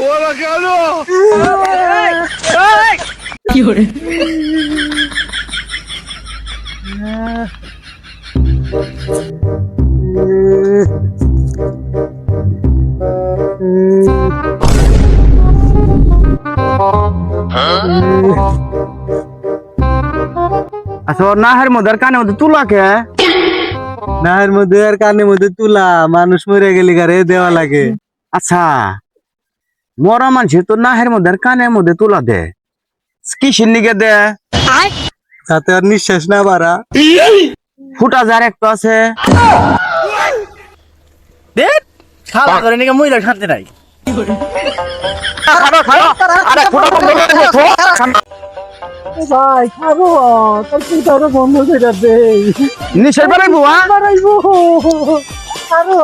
ওরা কেন কি করে আচ্ছা নাহের মধ্যে আর কানের মধ্যে তুলা কে? নাহের মধ্যে আর কানের মধ্যে তুলা, মানুষ মরে গেলে গারে দেওয়া লাগে। আচ্ছা মরা মানুষ তো নাহের মধ্যে আর কানের মধ্যে তুলা দে, কিসের নিকে দে? তাতে আর নিঃশ্বাস না বাড়া। ফুটা যার একটা আছে খাওয়া করে নাকি মহিলা শান্তি নাই। ভাই খাবো তোর পিঠাটা বন্ধ করে দে। নিশ্চয় বাড়াইবো খাবো